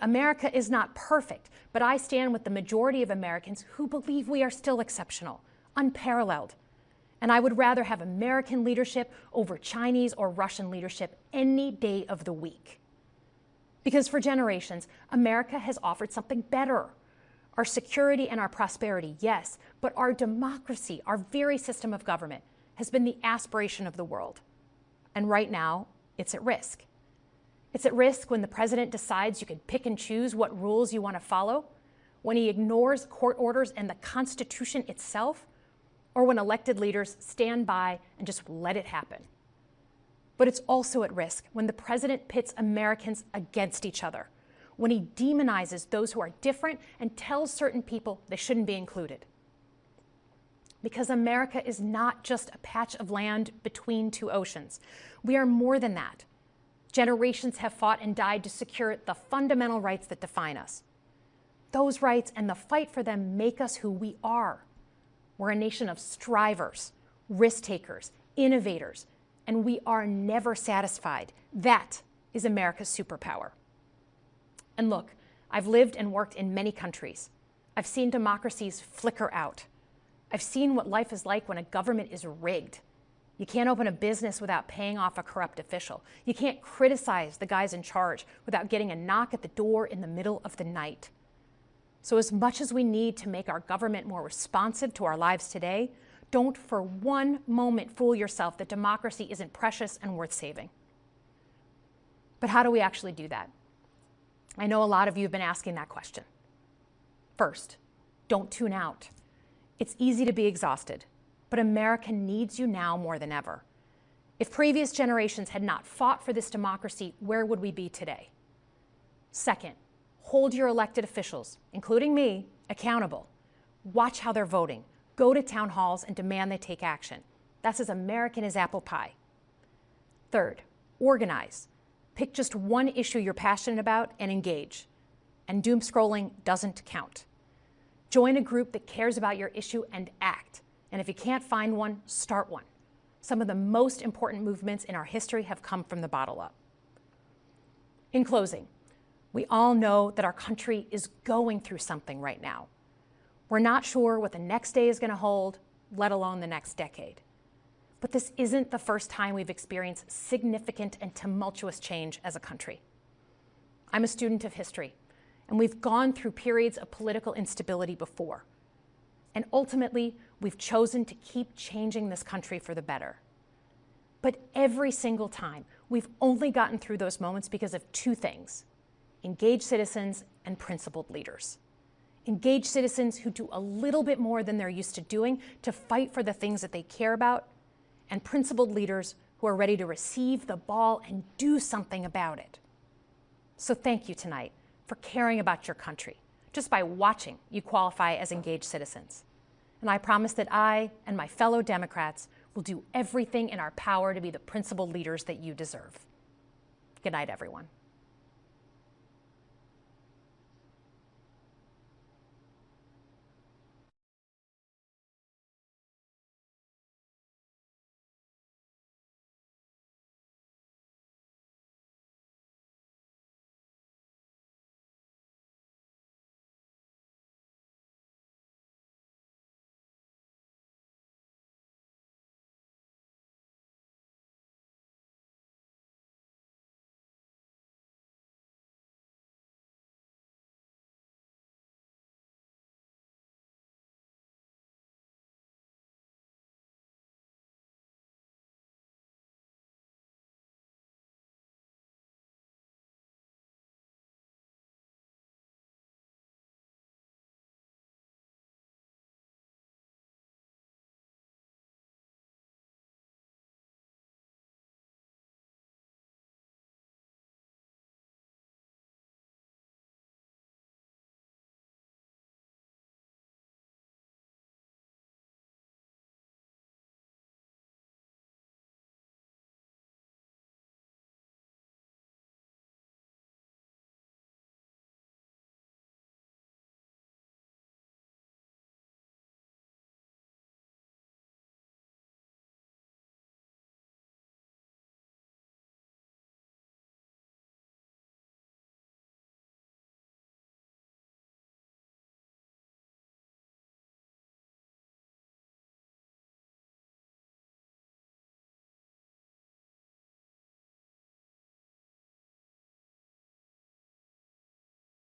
America is not perfect, but I stand with the majority of Americans who believe we are still exceptional, unparalleled. And I would rather have American leadership over Chinese or Russian leadership any day of the week. Because for generations, America has offered something better. Our security and our prosperity, yes, but our democracy, our very system of government, has been the aspiration of the world. And right now, it's at risk. It's at risk when the president decides you can pick and choose what rules you want to follow, when he ignores court orders and the Constitution itself, or when elected leaders stand by and just let it happen. But it's also at risk when the president pits Americans against each other, when he demonizes those who are different and tells certain people they shouldn't be included. Because America is not just a patch of land between two oceans. We are more than that. Generations have fought and died to secure the fundamental rights that define us. Those rights and the fight for them make us who we are. We're a nation of strivers, risk-takers, innovators, and we are never satisfied. That is America's superpower. And look, I've lived and worked in many countries. I've seen democracies flicker out. I've seen what life is like when a government is rigged. You can't open a business without paying off a corrupt official. You can't criticize the guys in charge without getting a knock at the door in the middle of the night. So as much as we need to make our government more responsive to our lives today, don't for one moment fool yourself that democracy isn't precious and worth saving. But how do we actually do that? I know a lot of you have been asking that question. First, don't tune out. It's easy to be exhausted, but America needs you now more than ever. If previous generations had not fought for this democracy, where would we be today? Second, hold your elected officials, including me, accountable. Watch how they're voting. Go to town halls and demand they take action. That's as American as apple pie. Third, organize. Pick just one issue you're passionate about and engage. And doom scrolling doesn't count. Join a group that cares about your issue and act. And if you can't find one, start one. Some of the most important movements in our history have come from the bottom up. In closing, we all know that our country is going through something right now. We're not sure what the next day is going to hold, let alone the next decade. But this isn't the first time we've experienced significant and tumultuous change as a country. I'm a student of history, and we've gone through periods of political instability before. And ultimately, we've chosen to keep changing this country for the better. But every single time, we've only gotten through those moments because of two things: engaged citizens and principled leaders. Engaged citizens who do a little bit more than they're used to doing to fight for the things that they care about, and principled leaders who are ready to receive the ball and do something about it. So thank you tonight for caring about your country. Just by watching, you qualify as engaged citizens. And I promise that I and my fellow Democrats will do everything in our power to be the principled leaders that you deserve. Good night, everyone.